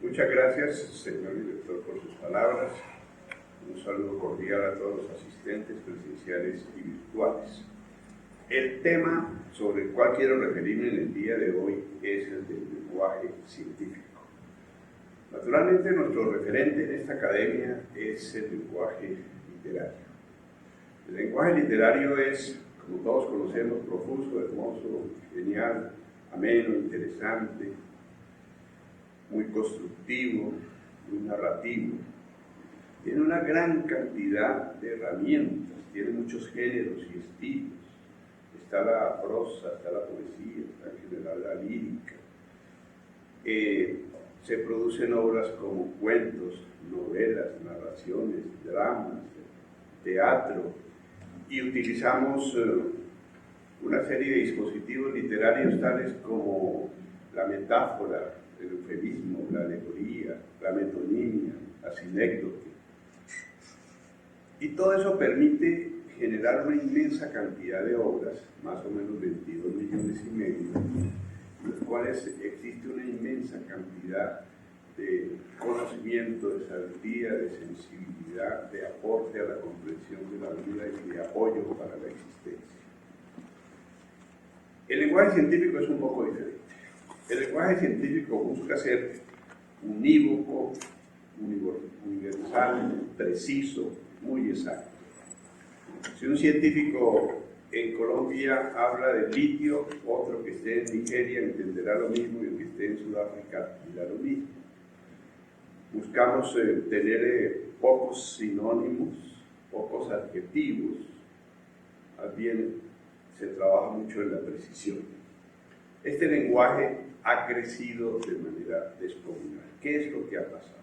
Muchas gracias, señor director, por sus palabras. Un saludo cordial a todos los asistentes presenciales y virtuales. El tema sobre el cual quiero referirme en el día de hoy es el del lenguaje científico. Naturalmente, nuestro referente en esta academia es el lenguaje literario. El lenguaje literario es, como todos conocemos, profuso, hermoso, genial, ameno, interesante, muy constructivo, muy narrativo. Tiene una gran cantidad de herramientas, tiene muchos géneros y estilos. Está la prosa, está la poesía, está en general la lírica. Se producen obras como cuentos, novelas, narraciones, dramas, teatro, y utilizamos una serie de dispositivos literarios tales como la metáfora, el eufemismo, la alegoría, la metonimia, la sinécdoque. Y todo eso permite generar una inmensa cantidad de obras, más o menos 22 millones y medio, en los cuales existe una inmensa cantidad de conocimiento, de sabiduría, de sensibilidad, de aporte a la comprensión de la vida y de apoyo para la existencia. El lenguaje científico es un poco diferente. El lenguaje científico busca ser unívoco, universal, preciso, muy exacto. Si un científico en Colombia habla de litio, otro que esté en Nigeria entenderá lo mismo y el que esté en Sudáfrica dirá lo mismo. Buscamos tener pocos sinónimos, pocos adjetivos, más bien se trabaja mucho en la precisión. Este lenguaje ha crecido de manera descomunal. ¿Qué es lo que ha pasado?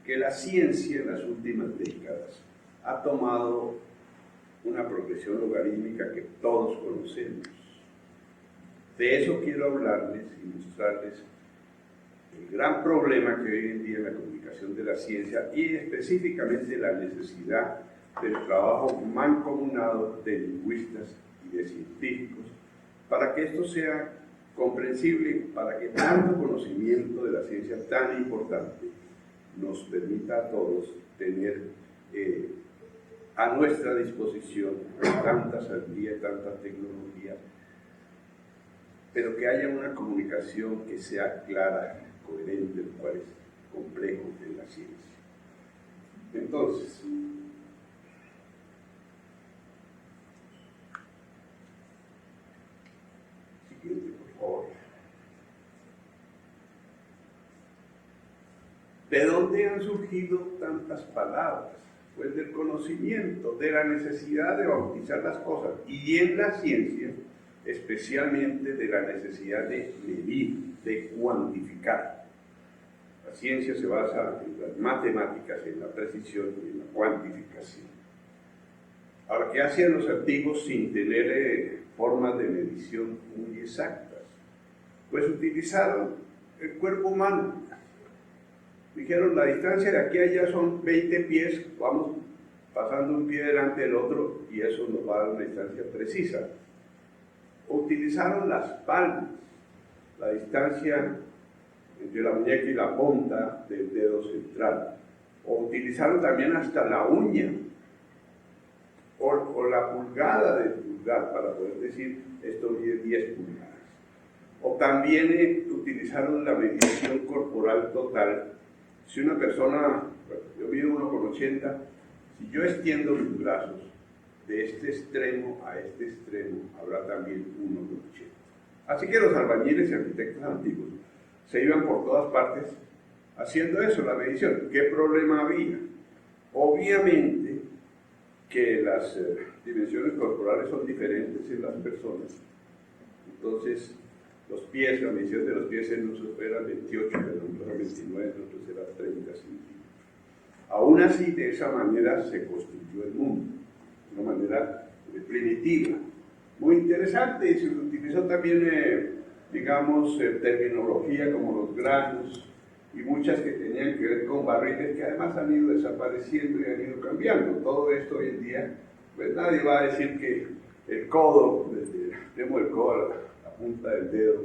Que la ciencia en las últimas décadas ha tomado una progresión logarítmica que todos conocemos. De eso quiero hablarles y mostrarles el gran problema que hoy en día en la comunicación de la ciencia y específicamente la necesidad del trabajo mancomunado de lingüistas y de científicos para que esto sea comprensible, para que tanto conocimiento de la ciencia tan importante nos permita a todos tener a nuestra disposición tanta sabiduría, tanta tecnología, pero que haya una comunicación que sea clara, coherente, lo cual es complejo en la ciencia. Entonces, siguiente, por favor. ¿De dónde han surgido tantas palabras? Pues del conocimiento, de la necesidad de bautizar las cosas, y en la ciencia, especialmente de la necesidad de medir, de cuantificar. La ciencia se basa en las matemáticas, en la precisión y en la cuantificación. Ahora, ¿qué hacían los antiguos sin tener formas de medición muy exactas? Pues utilizaron el cuerpo humano. Dijeron, la distancia de aquí a allá son 20 pies, vamos pasando un pie delante del otro y eso nos va a dar una distancia precisa. Utilizaron las palmas, la distancia entre la muñeca y la punta del dedo central. O utilizaron también hasta la uña o la pulgada del pulgar para poder decir esto mide 10 pulgadas. O también utilizaron la medición corporal total. Si una persona, yo mido 1,80, si yo extiendo mis brazos de este extremo a este extremo, habrá también 1,80. Así que los albañiles y arquitectos antiguos se iban por todas partes haciendo eso, la medición. ¿Qué problema había? Obviamente que las dimensiones corporales son diferentes en las personas. Entonces, los pies, la medición de los pies en unos era 28, en otros era 29, en otros era 30 centímetros. Aún así, de esa manera se construyó el mundo, de una manera primitiva. Muy interesante, y se utilizó también, digamos, terminología como los granos, y muchas que tenían que ver con barriles, que además han ido desapareciendo y han ido cambiando. Todo esto hoy en día, pues nadie va a decir que el codo, desde el extremo del codo a la punta del dedo,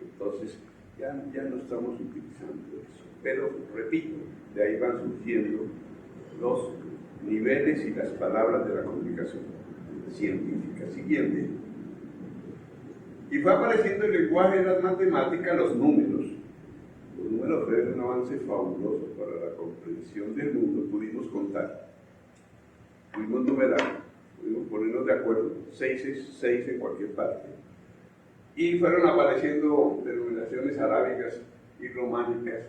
entonces ya no estamos utilizando eso. Pero, repito, de ahí van surgiendo los niveles y las palabras de la comunicación científica. Siguiente. Y fue apareciendo el lenguaje de las matemáticas, los números. Los números fueron un avance fabuloso para la comprensión del mundo. Pudimos contar, pudimos numerar, pudimos ponernos de acuerdo, 6 es 6 en cualquier parte. Y fueron apareciendo denominaciones arábicas y románicas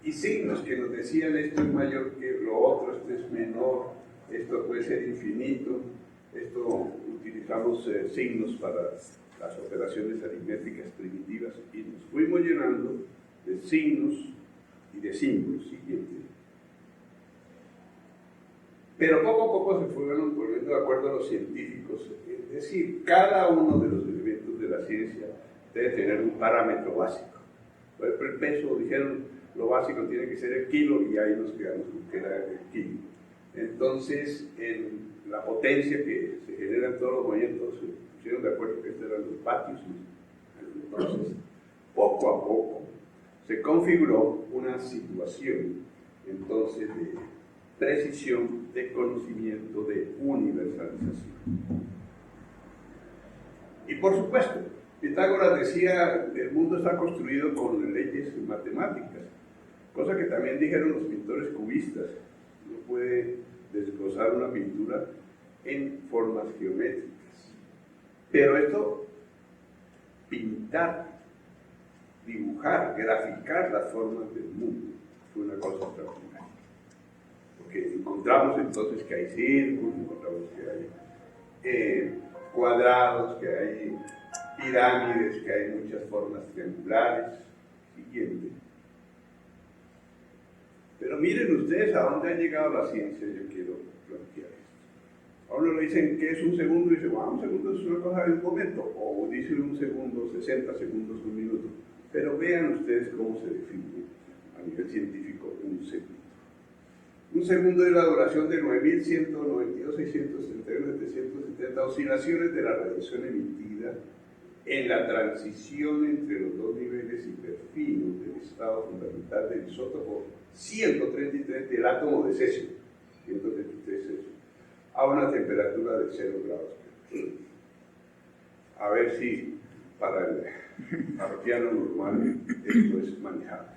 y signos que nos decían esto es mayor que lo otro, esto es menor, esto puede ser infinito. Esto utilizamos signos para las operaciones aritméticas primitivas y nos fuimos llenando de signos y de símbolos. Siguiente. Pero poco a poco se fueron poniendo de acuerdo los científicos, es decir, cada uno de los elementos de la ciencia debe tener un parámetro básico. Por ejemplo, el peso, dijeron, lo básico tiene que ser el kilo y ahí nos quedamos con que era el kilo. Entonces, en la potencia que se genera en todos los movimientos, se pusieron de acuerdo que estos eran los vatios. Entonces, poco a poco, se configuró una situación, entonces, de precisión, de conocimiento, de universalización. Y por supuesto, Pitágoras decía, el mundo está construido con leyes matemáticas, cosa que también dijeron los pintores cubistas. No puede desglosar una pintura en formas geométricas. Pero esto, pintar, dibujar, graficar las formas del mundo, fue una cosa extraordinaria. Porque encontramos entonces que hay círculos, encontramos que hay cuadrados, que hay pirámides, que hay muchas formas triangulares. Siguiente. Pero miren ustedes a dónde ha llegado la ciencia, yo quiero plantear esto. A uno le dicen que es un segundo y dice, un segundo es una cosa de un momento, o dice un segundo, 60 segundos, un minuto. Pero vean ustedes cómo se define a nivel científico un segundo. Un segundo es la duración de 9.192, 631, 770 oscilaciones de la radiación emitida en la transición entre los dos niveles hiperfinos del estado fundamental del isótopo 133 del átomo de cesio, 133 cesio, a una temperatura de 0 grados. A ver si para el parroquiano normal esto es manejable.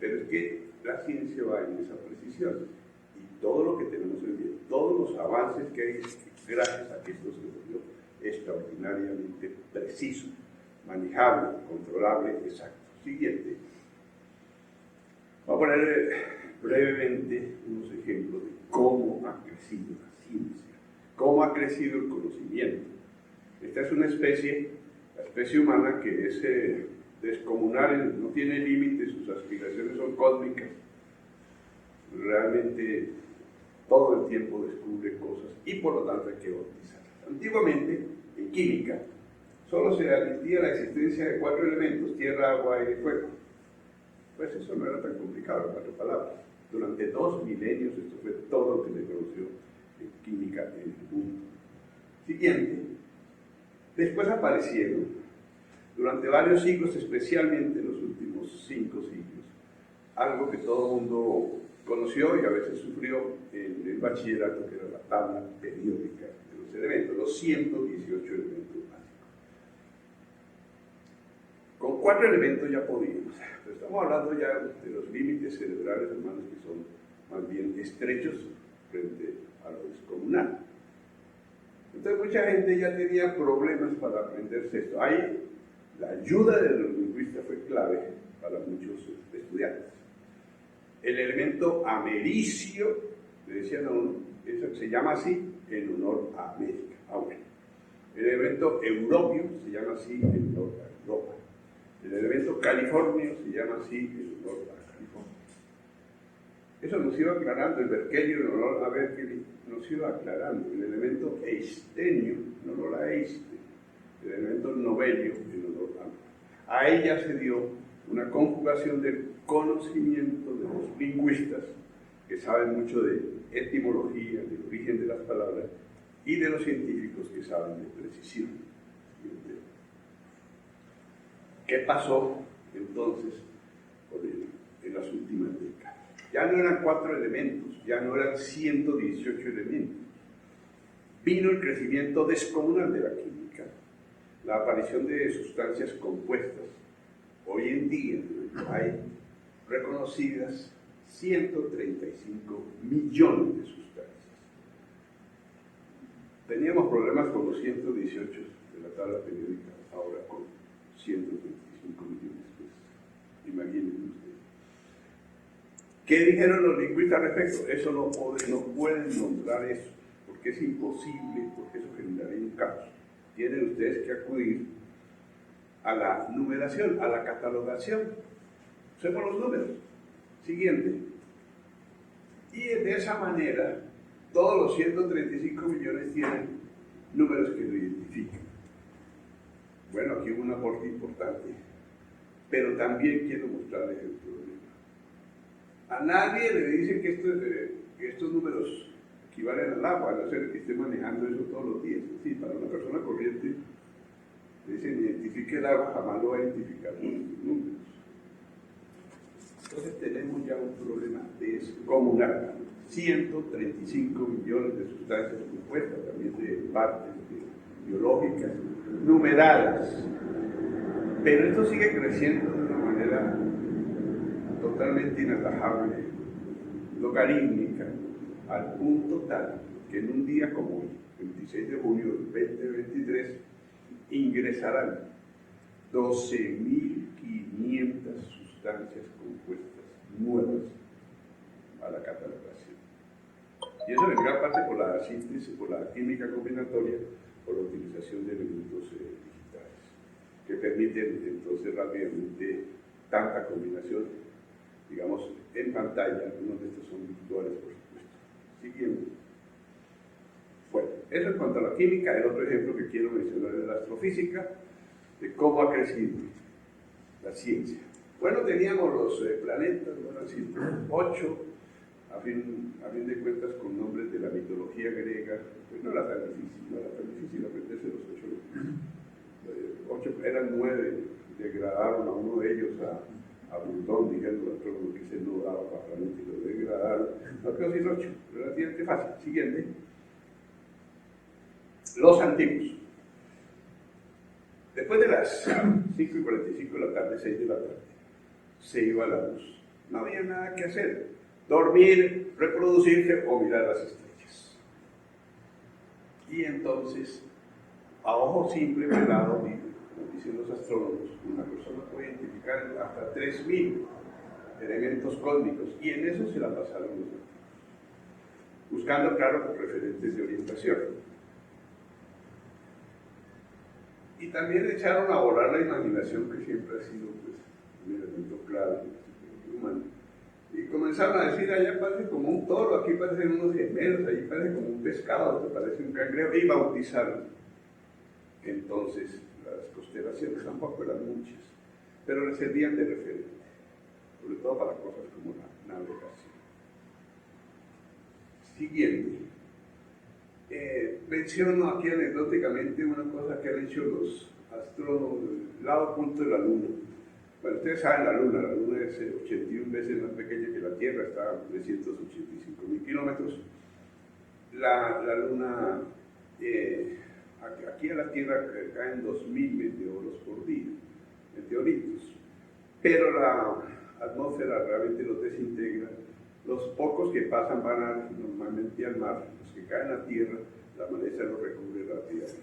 Pero es que la ciencia va en esa precisión y todo lo que tenemos hoy en día, todos los avances que hay gracias a que esto se volvió extraordinariamente preciso, manejable, controlable, exacto. Siguiente. Voy a poner brevemente unos ejemplos de cómo ha crecido la ciencia, cómo ha crecido el conocimiento. Esta es una especie, la especie humana, que es descomunal, no tiene límites, sus aspiraciones son cósmicas. Realmente todo el tiempo descubre cosas y por lo tanto hay que bautizarlas. Antiguamente, en química, solo se admitía la existencia de 4 elementos, tierra, agua, aire y fuego. Pues eso no era tan complicado, en 4 palabras. Durante 2 milenios esto fue todo lo que se conoció en química en el mundo. Siguiente. Después aparecieron, durante varios siglos, especialmente en los últimos 5 siglos, algo que todo el mundo conoció y a veces sufrió en el bachillerato, que era la tabla periódica de los elementos, los 118 elementos básicos. Con 4 elementos ya podíamos, pero estamos hablando ya de los límites cerebrales humanos que son más bien estrechos frente a lo descomunal. Entonces mucha gente ya tenía problemas para aprenderse esto. Ahí la ayuda de los lingüistas fue clave para muchos estudiantes. El elemento americio, le decían a uno, eso se llama así en honor a América. Bueno. El elemento europio se llama así en honor a Europa. El elemento californio se llama así en honor a California. Eso nos iba aclarando, el berkelio en honor a Berkeley nos iba aclarando. El elemento eistenio en honor a Einstein. El elemento novelio en honor a... A ella se dio una conjugación del conocimiento de los lingüistas, que saben mucho de etimología, del origen de las palabras, y de los científicos que saben de precisión. ¿Qué pasó entonces en las últimas décadas. Ya no eran 4 elementos, ya no eran 118 elementos. Vino el crecimiento descomunal de la química, la aparición de sustancias compuestas. Hoy en día hay reconocidas 135 millones de sustancias. Teníamos problemas con los 118 de la tabla periódica, ahora con 135 millones. Pues, imagínense ustedes. ¿Qué dijeron los lingüistas al respecto? Eso no pueden nombrar eso, porque es imposible, porque eso generaría un caos. Tienen ustedes que acudir a la numeración, a la catalogación. Usemos los números. Siguiente. Y de esa manera, todos los 135 millones tienen números que lo identifican. Bueno, aquí hubo un aporte importante, pero también quiero mostrarles el problema. A nadie le dicen que estos números equivalen al agua, a no ser que esté manejando eso todos los días. Sí, para una persona corriente, le dicen identifique el agua, jamás lo va a identificar con estos números. Entonces tenemos ya un problema descomunal. 135 millones de sustancias compuestas, también de partes biológicas, numeradas. Pero esto sigue creciendo de una manera totalmente inatajable, logarítmica, al punto tal que en un día como hoy, 26 de junio del 2023, ingresarán 12.500 sustancias compuestas nuevas a la catalogación. Y eso en gran parte por la síntesis, por la química combinatoria, por la utilización de elementos digitales, que permiten entonces rápidamente tanta combinación, digamos, en pantalla. Algunos de estos son virtuales, por supuesto. Siguiendo. Bueno, eso en cuanto a la química. El otro ejemplo que quiero mencionar es la astrofísica, de cómo ha crecido la ciencia. Bueno, teníamos los planetas, bueno, así, 8, a fin de cuentas con nombres de la mitología griega. Pues no era tan difícil aprenderse los 8. Eran 9, degradaron a uno de ellos a Plutón, dijeron los astrónomos que se no daba para planetas y lo degradaron. No, creo que es 8, relativamente fácil. Siguiente. Los antiguos. Después de las 5:45 de la tarde, 6 de la tarde, se iba la luz. No había nada que hacer. Dormir, reproducirse o mirar las estrellas. Y entonces, a ojo simple, velado, como dicen los astrónomos, una persona puede identificar hasta 3.000 elementos cósmicos, y en eso se la pasaron los antiguos, buscando, claro, referentes de orientación. Y también echaron a volar la imaginación, que siempre ha sido pues, un elemento clave humano. Y comenzaron a decir, allá parece como un toro, aquí parecen unos gemelos, ahí parece como un pescado, aquí parece un cangrejo, y bautizaron. Entonces, las constelaciones tampoco eran muchas, pero les servían de referente, sobre todo para cosas como la navegación. Siguiente. Menciono aquí anecdóticamente una cosa que han hecho los astrónomos del lado oculto de la Luna. Bueno, ustedes saben la Luna es 81 veces más pequeña que la Tierra, está a 385.000 kilómetros. La Luna, aquí a la Tierra caen 2.000 meteoros por día, meteoritos, pero la atmósfera realmente los desintegra. Los pocos que pasan van normalmente al mar, los que caen a tierra, la maleza los recubre rápidamente.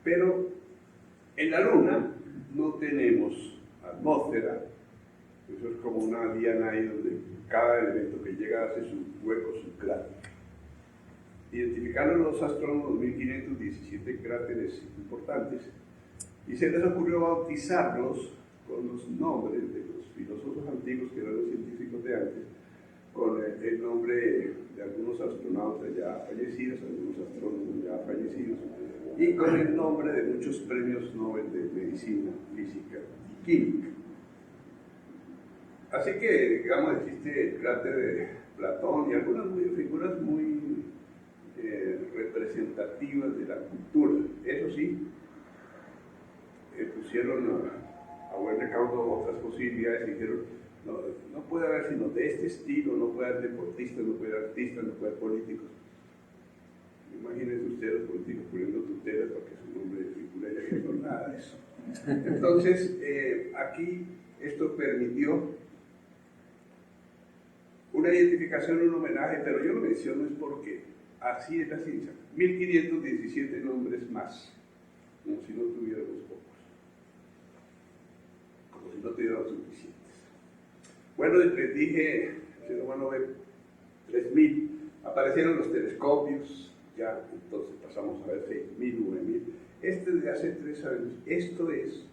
Pero en la Luna no tenemos atmósfera, eso es como una diana ahí donde cada elemento que llega hace su hueco, su cráter. Identificaron los astrónomos 1.517 cráteres importantes y se les ocurrió bautizarlos con los nombres de los filósofos antiguos, que eran los científicos de antes, con el nombre de algunos astronautas ya fallecidos, algunos astrónomos ya fallecidos, y con el nombre de muchos premios Nobel de medicina, física y química. Así que, digamos, existe el cráter de Platón y algunas figuras muy representativas de la cultura. Eso sí, pusieron a a buen recaudo otras posibilidades y dijeron, no puede haber sino de este estilo, no puede haber deportistas, no puede haber artistas, no puede haber políticos. Imagínense ustedes los políticos poniendo tutelas para que su nombre figure y no nada de eso. Entonces, aquí esto permitió una identificación, un homenaje, pero yo lo menciono es porque así es la ciencia. 1517 nombres más, como si no tuviéramos pocos, como si no tuviéramos suficientes. Bueno, les dije, el ser humano ve 3000, aparecieron los telescopios, ya entonces pasamos a ver 6000, 9000. Este de hace 3 años, esto es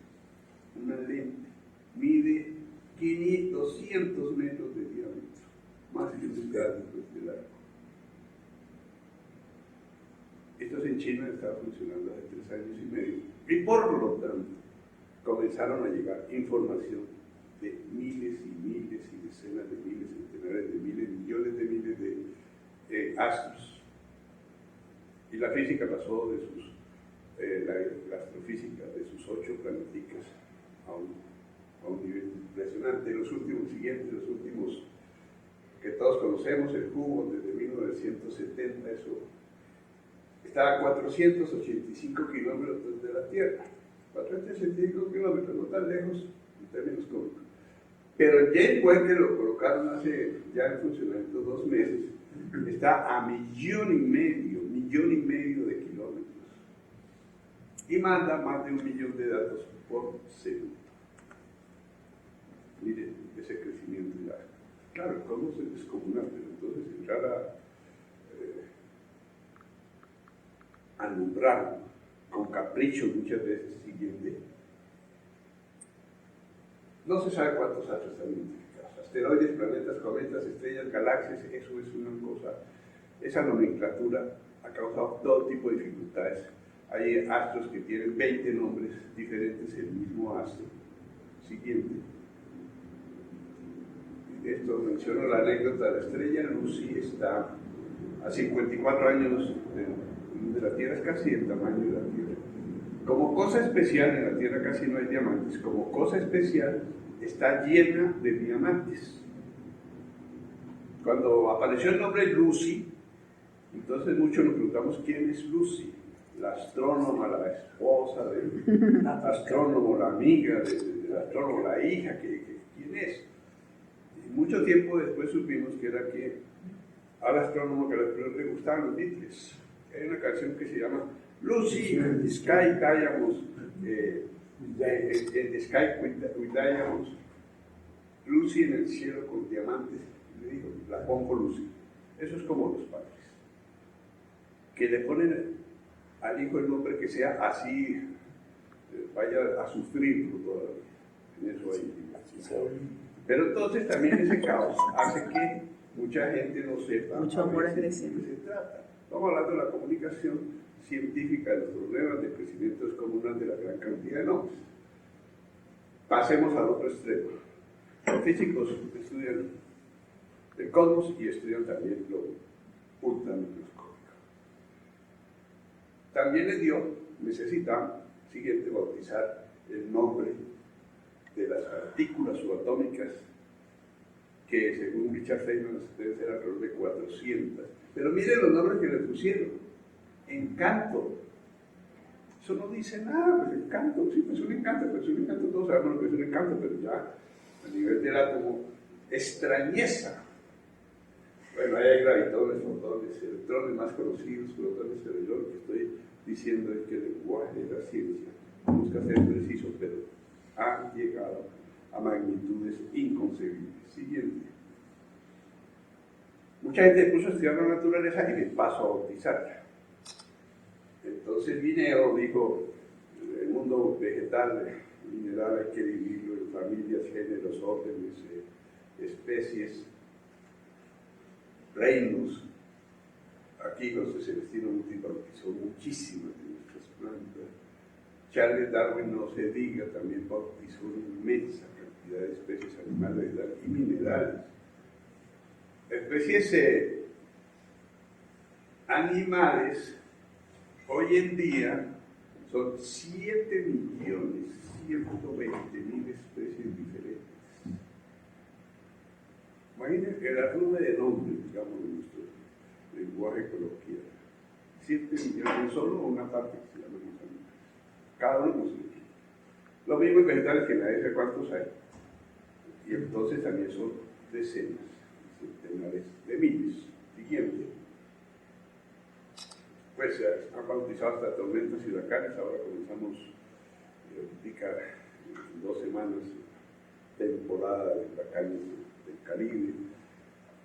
una lente, mide 200 metros de diámetro, más que un grado de largo. Estos en China estaban funcionando hace 3 años y medio, y por lo tanto comenzaron a llegar información de miles y miles y decenas de miles, centenares de miles, millones de miles de astros. Y la física pasó de sus, la astrofísica de sus 8 planeticas a un nivel impresionante. Los últimos que todos conocemos, el cubo desde 1970, eso está a 485 kilómetros de la Tierra. 485 kilómetros, no tan lejos en términos cómicos. Pero el James Webb, que lo colocaron hace ya en funcionamiento 2 meses, está a 1,5 millones de kilómetros y manda más de 1 millón de datos por segundo. Miren ese crecimiento ya. Claro, el cosmos es descomunal, pero entonces entrar a alumbrar con capricho muchas veces siguiente. No se sabe cuántos astros están identificados. Asteroides, planetas, cometas, estrellas, galaxias, eso es una cosa. Esa nomenclatura ha causado todo tipo de dificultades. Hay astros que tienen 20 nombres diferentes, el mismo astro. Siguiente. Esto menciona la anécdota de la estrella. Lucy está a 54 años de la Tierra, es casi el tamaño de la Tierra. Como cosa especial, en la Tierra casi no hay diamantes, como cosa especial está llena de diamantes. Cuando apareció el nombre Lucy, entonces muchos nos preguntamos quién es Lucy, la astrónoma, la esposa del astrónomo, la amiga del astrónomo, la hija, ¿quién es? Y mucho tiempo después supimos que era que al astrónomo que le gustaban los Beatles. Hay una canción que se llama Lucy, Sky Diamonds, Sky with Diamonds, Lucy en el cielo con diamantes. Le digo, la pongo Lucy. Eso es como los padres, que le ponen al hijo el nombre que sea así, vaya a sufrirlo todavía. En eso hay. Pero entonces también ese caos hace que mucha gente no sepa mucho amor de qué se trata. Estamos hablando de la comunicación científica, de los problemas de crecimiento descomunal de la gran cantidad de nombres. Pasemos al otro extremo. Los físicos estudian el cosmos y estudian también lo ultramicroscópico. También les dio, necesitan, siguiente, bautizar el nombre de las partículas subatómicas, que según Richard Feynman deben ser alrededor de 400. Pero miren los nombres que le pusieron. Encanto. Eso no dice nada, pues encanto, sí, pues un encanto, todos sabemos lo que es un encanto, pero ya a nivel del átomo, extrañeza. Bueno, ahí hay gravitones, fotones, electrones más conocidos, protones, pero yo lo que estoy diciendo es que el lenguaje de la ciencia busca ser preciso, pero ha llegado a magnitudes inconcebibles. Siguiente. Mucha gente puso a estudiar la naturaleza y me paso a bautizarla. Entonces Linneo dijo, el mundo vegetal, mineral hay que dividirlo en familias, géneros, órdenes, especies, reinos. Aquí José Celestino Muti bautizó muchísimas de nuestras plantas. Charles Darwin, no se diga, también bautizó una inmensa cantidad de especies animales y minerales. Especies animales, hoy en día son 7 millones 120.000 especies diferentes. Imagínense el arrume de nombres, digamos, en nuestro lenguaje coloquial. 7 millones, solo una parte que se llama los animales. Cada uno con su nombre. Lo mismo en vegetales, que nadie sabe cuántos hay. Y entonces también son decenas, centenares de miles. Siguiente. Pues se han bautizado hasta tormentas y huracanes. Ahora comenzamos en 2 semanas temporada de huracanes del Caribe.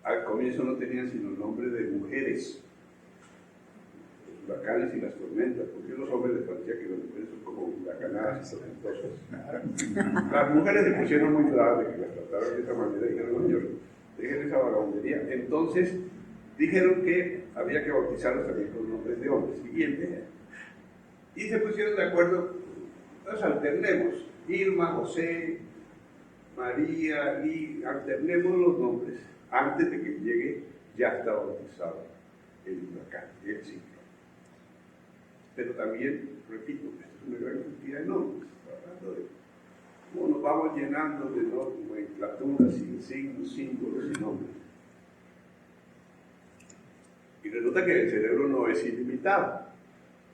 Al comienzo no tenían sino nombre de mujeres, los huracanes y las tormentas, porque los hombres les parecía que las mujeres son como huracanadas y tormentosas. Las mujeres se pusieron muy bravas de que las trataran de esa manera y dijeron, no, señor, dejen esa vagabundería. Entonces dijeron que había que bautizarlos también con nombres de hombres. Siguiente. Y se pusieron de acuerdo, nos alternemos, Irma, José, María, y alternemos los nombres. Antes de que llegue, ya está bautizado el huracán, el ciclón. Pero también, repito, esto es una gran cantidad de nombres, hablando de cómo nos vamos llenando de nomenclaturas, sin signos, símbolos y nombres. Y resulta que el cerebro no es ilimitado.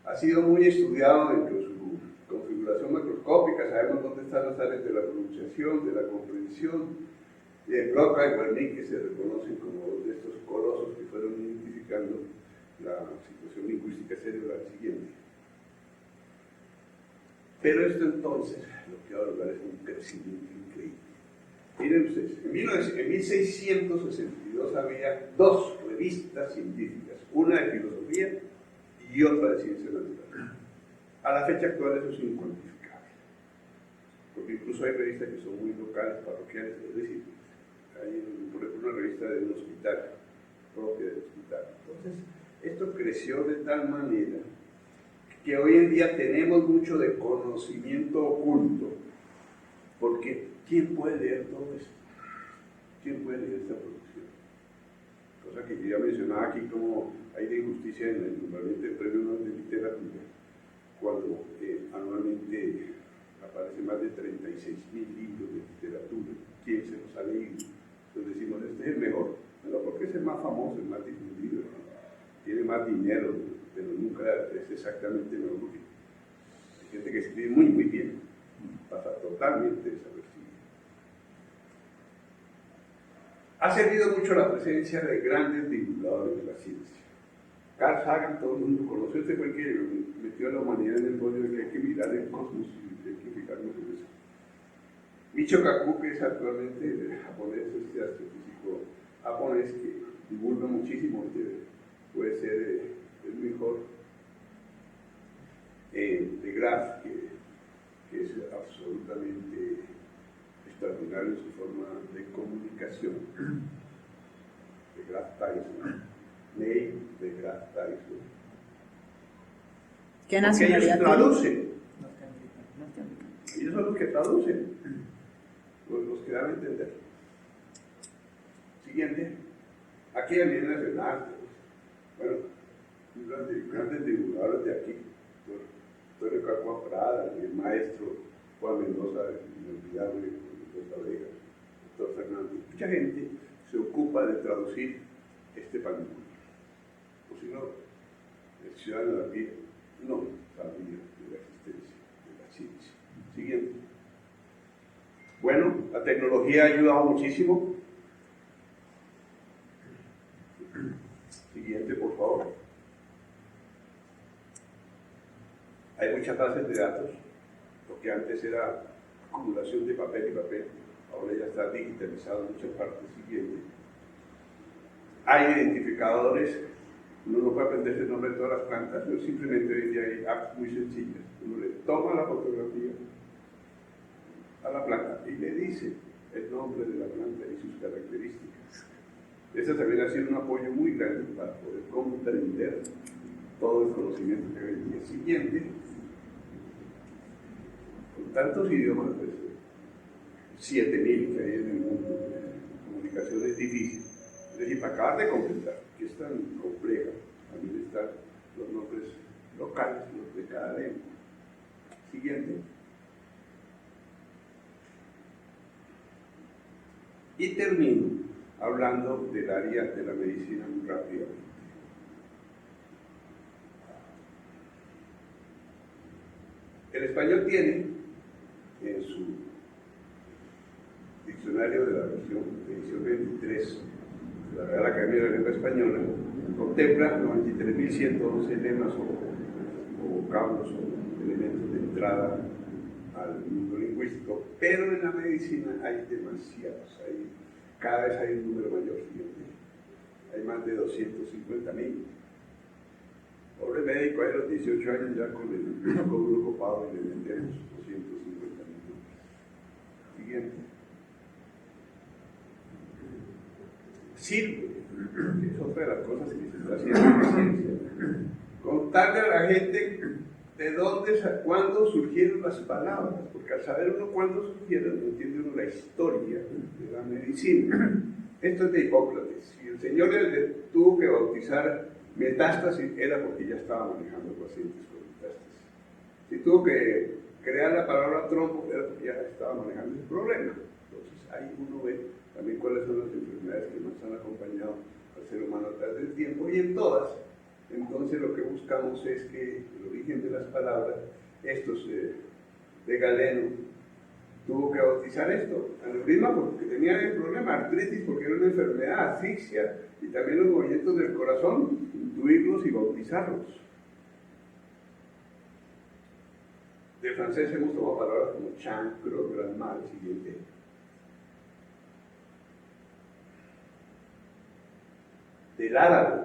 Ha sido muy estudiado dentro de su configuración macroscópica, sabemos dónde están las áreas de la pronunciación, de la comprensión, de Broca y Wernicke, que se reconocen como dos de estos colosos que fueron identificando la situación lingüística cerebral siguiente. Pero esto entonces, lo que va a lograr es un crecimiento increíble. Miren ustedes, en 1662 había 2 revistas científicas, una de filosofía y otra de ciencias naturales. A la fecha actual eso es incuantificable, porque incluso hay revistas que son muy locales, parroquiales, es decir, hay por ejemplo una revista de un hospital, propia del hospital. Entonces, esto creció de tal manera que hoy en día tenemos mucho de conocimiento oculto, porque ¿quién puede leer todo esto? ¿Quién puede leer esta producción? Cosa que yo ya mencionaba aquí, como hay de injusticia en el normalmente el premio Nobel de literatura, cuando anualmente aparecen más de 36.000 libros de literatura. ¿Quién se los ha leído? Entonces decimos, este es el mejor, no porque es el más famoso, el más difundido, tiene más dinero, pero nunca es exactamente el mejor. Hay gente que escribe muy, muy bien, pasa totalmente desapercibido. Ha servido mucho la presencia de grandes divulgadores de la ciencia. Carl Sagan, todo el mundo conoció, este fue el que metió a la humanidad en el rollo de que hay que mirar el cosmos y hay que fijarnos en eso. Michio Kaku, que es actualmente el japonés, este astrofísico japonés que divulga muchísimo, que puede ser el mejor de Graf, que es absolutamente extraordinario en su forma de comunicación, de Graf Tyson. Neil de Graf Tyson. ¿Qué nacionalidad tiene? Ellos traducen. Ellos son los que traducen, los que dan a entender. Siguiente. Aquí a nivel nacional, bueno, grandes divulgadores de aquí, Antonio Cacua Prada, el maestro Juan Mendoza, inolvidable, Mendoza Vega, doctor Fernández. Mucha gente se ocupa de traducir este patrimonio. O si no, el ciudadano de a pie no sabía de la existencia de la ciencia. Siguiente. Bueno, la tecnología ha ayudado muchísimo. Siguiente, por favor. Hay muchas bases de datos, lo que antes era acumulación de papel y papel, ahora ya está digitalizado en muchas partes. Siguiente. Hay identificadores. Uno no puede aprenderse el nombre de todas las plantas, pero simplemente hoy en día hay apps muy sencillas. Uno le toma la fotografía a la planta y le dice el nombre de la planta y sus características. Eso también ha sido un apoyo muy grande para poder comprender todo el conocimiento que hay. Y el siguiente, con tantos idiomas, pues, 7.000 que hay en el mundo, la comunicación es difícil. Es decir, para acabar de completar, que es tan compleja, también están los nombres locales, los de cada lengua. Siguiente. Y termino hablando del área de la medicina muy rápidamente. El español tiene en su diccionario de la edición 23 de la Real Academia de la Lengua Española, contempla 93.111 lemas o vocablos o elementos de entrada al mundo lingüístico, pero en la medicina hay demasiados, cada vez hay un número mayor, hay más de 250.000. Pobre médico, a los 18 años ya con el códulo copado y le vendemos 250.000. Siguiente. Sirve, que es otra de las cosas que se está haciendo en la ciencia, contarle a la gente de dónde, cuándo surgieron las palabras, porque al saber uno cuándo surgieron, entiende uno la historia de la medicina. Esto es de Hipócrates. Si el Señor tuvo que bautizar metástasis, era porque ya estaba manejando pacientes con metástasis. Si tuvo que crear la palabra trombo, era porque ya estaba manejando ese problema. Entonces ahí uno ve también cuáles son las enfermedades que más han acompañado al ser humano a través del tiempo, y en todas. Entonces lo que buscamos es que el origen de las palabras, estos de Galeno, tuvo que bautizar esto, aneurisma porque tenía el problema, artritis porque era una enfermedad, asfixia, y también los movimientos del corazón, intuirlos y bautizarlos. Del francés hemos tomado palabras como chancro, gran mal, siguiente. Del árabe,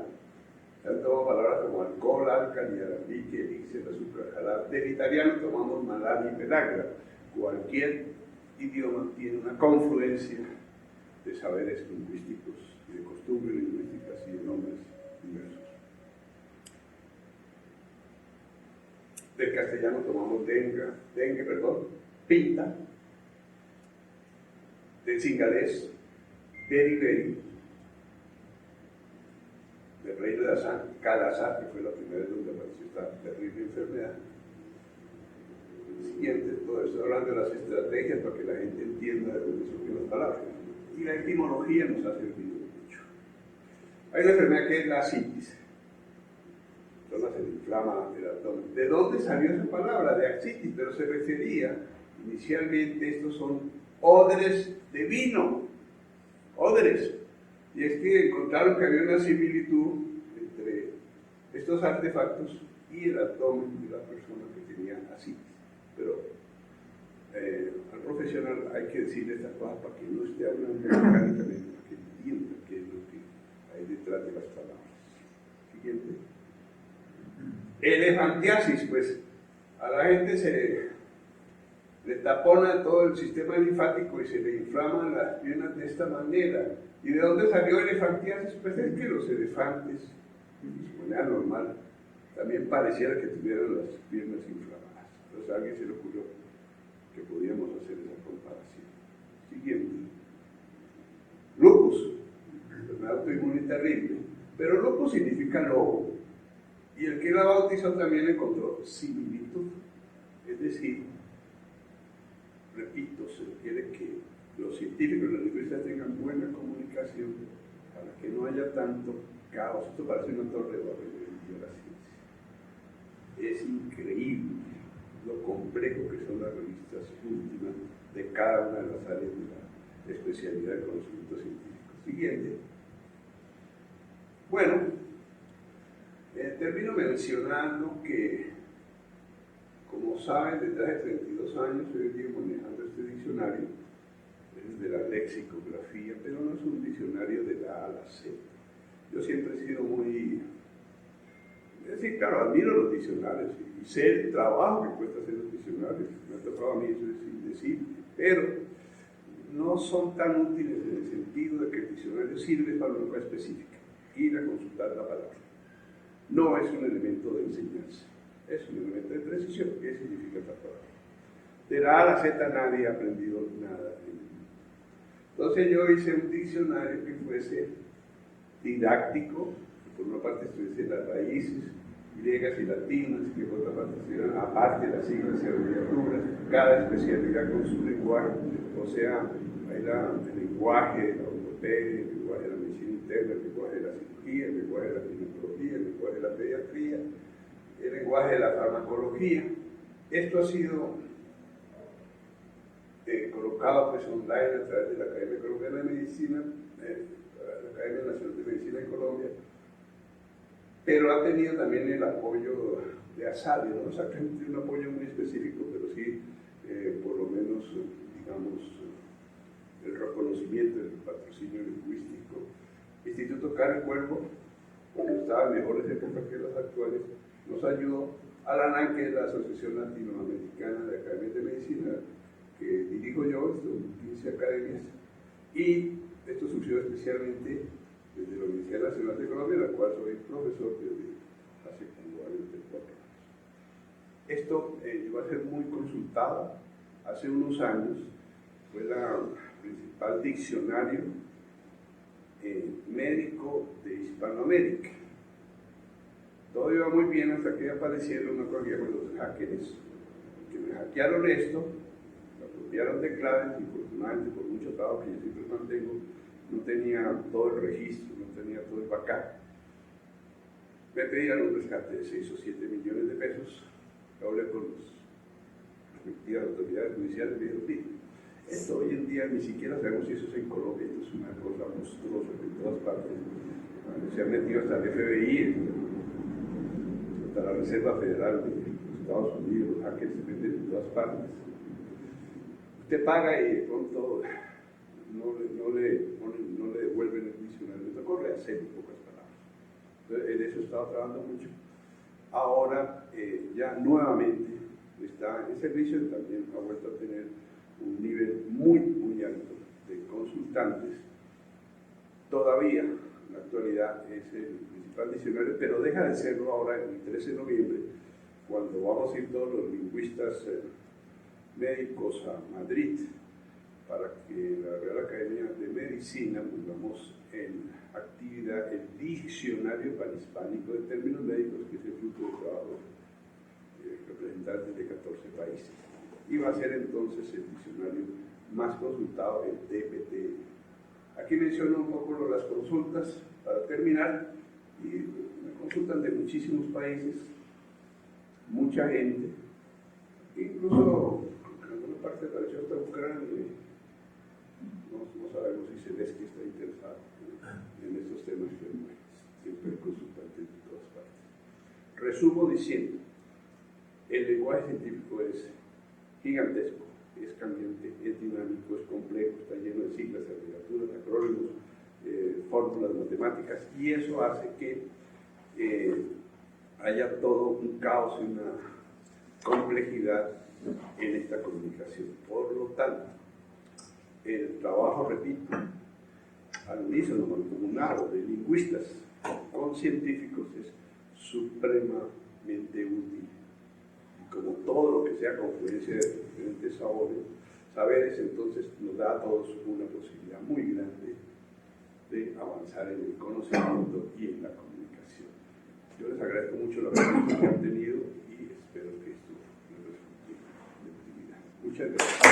se han tomado palabras como alcohol, álcali, alambique, elixir, azúcar, jarabe. Del italiano tomamos malani y pelagra. Cualquier idioma tiene una confluencia de saberes lingüísticos y de costumbres lingüísticas y de nombres diversos. Del castellano tomamos dengue, pinta. Del singalés, beriberi. Del reino de Assam, Kalasar, que fue la primera vez donde apareció esta terrible enfermedad. Siguiente, todo esto hablando de las estrategias para que la gente entienda de dónde surgen las palabras. Y la etimología nos ha servido mucho. Hay una enfermedad que es la ascitis. Entonces se inflama el abdomen. ¿De dónde salió esa palabra? De ascitis, pero se refería, inicialmente, estos son odres de vino. Odres. Y es que encontraron que había una similitud entre estos artefactos y el abdomen de la persona que tenía ascitis. Pero al profesional hay que decirle estas cosas para que no esté hablando mecánicamente, para que entienda qué es lo que hay detrás de las palabras. Siguiente. Elefantiasis, pues a la gente se le tapona todo el sistema linfático y se le inflaman las piernas de esta manera. ¿Y de dónde salió elefantiasis? Pues es que los elefantes, de su manera normal, también pareciera que tuvieran las piernas inflamadas. Entonces a alguien se le ocurrió que podíamos hacer esa comparación. Siguiente. Lupus, enfermedad autoinmune terrible, pero lupus significa lobo. Y el que la bautizó también encontró similitud. Es decir, repito, se requiere que los científicos y los lingüistas tengan buena comunicación para que no haya tanto caos. Esto parece una torre de Babel de la ciencia. Es increíble lo complejo que son las revistas últimas de cada una de las áreas de la especialidad de conocimiento científico. Siguiente. Bueno, termino mencionando que, como saben, desde hace 32 años he venido manejando este diccionario, es de la lexicografía, pero no es un diccionario de la A a la Z. Yo siempre he sido muy... Es decir, claro, admiro los diccionarios y sé el trabajo que cuesta hacer los diccionarios, me ha tocado a mí eso decir, pero no son tan útiles en el sentido de que el diccionario sirve para una cosa específica, ir a consultar la palabra. No es un elemento de enseñanza, es un elemento de precisión. ¿Qué significa esta palabra? De la A a la Z nadie ha aprendido nada. Entonces yo hice un diccionario que fuese didáctico, que por una parte estuviese las raíces griegas y latinas, que por otra parte estuvieran aparte las siglas y abreviaturas, cada especialidad con su lenguaje, o sea, el lenguaje de la ortopedia, el lenguaje de la medicina interna, el lenguaje de la cirugía, el lenguaje de la ginecología, el lenguaje de la pediatría, el lenguaje de la farmacología. Esto ha sido colocado pues online a través de la Academia Colombiana de Medicina, la Academia Nacional de Medicina en Colombia, pero ha tenido también el apoyo de ASALI, no exactamente un apoyo muy específico, pero sí por lo menos, digamos, el reconocimiento del patrocinio lingüístico. Instituto Karen Cuervo, cuando estaba en mejores épocas que las actuales, nos ayudó a la ANAN, que es la Asociación Latinoamericana de Academias de Medicina, que dirijo yo, son 15 academias, y esto surgió especialmente desde la Universidad Nacional de Colombia, en la cual soy profesor desde hace probablemente 4 años. Esto llegó a ser muy consultado. Hace unos años fue la principal diccionario médico de Hispanoamérica. Todo iba muy bien hasta que aparecieron una cosa que llaman los hackers, que me hackearon esto, me apropiaron de claves y afortunadamente por mucho trabajo que yo siempre mantengo, no tenía todo el registro, no tenía todo el backup. Me pedían un rescate de 6 o 7 millones de pesos. Hablé con las respectivas autoridades judiciales y me dijeron, sí, esto hoy en día ni siquiera sabemos si eso es en Colombia, esto es una cosa monstruosa en todas partes. Se han metido hasta el FBI, hasta la Reserva Federal de los Estados Unidos, los hackers se meten en todas partes. Usted paga y de pronto no le devuelven el diccionario, le tocó rehacer en pocas palabras. Entonces, en eso he estado trabajando mucho. Ahora ya nuevamente está en servicio y también ha vuelto a tener un nivel muy, muy alto de consultantes. Todavía en la actualidad es el principal diccionario, pero deja de serlo ahora el 13 de noviembre, cuando vamos a ir todos los lingüistas médicos a Madrid para que la Real Academia de Medicina pongamos en actividad el diccionario panhispánico de términos médicos, que es el fruto de trabajo de representantes de 14 países. Y va a ser entonces el diccionario más consultado, el DPT. Aquí menciono un poco las consultas para terminar, y me consultan de muchísimos países, mucha gente, incluso en alguna parte apareció hasta Ucrania. No sabemos si Zelensky está interesado en estos temas, pero siempre hay consultantes de todas partes. Resumo diciendo, el lenguaje científico es gigantesco, es cambiante, es dinámico, es complejo, está lleno de siglas, abreviaturas, acrónimos, fórmulas matemáticas, y eso hace que haya todo un caos y una complejidad en esta comunicación. Por lo tanto, el trabajo, repito, al unísono, mancomunado de lingüistas con científicos es supremamente útil. Y como todo lo que sea confluencia de diferentes saberes, entonces nos da a todos una posibilidad muy grande de avanzar en el conocimiento y en la comunicación. Yo les agradezco mucho la presencia que han tenido y espero que esto les resulte de utilidad. Muchas gracias.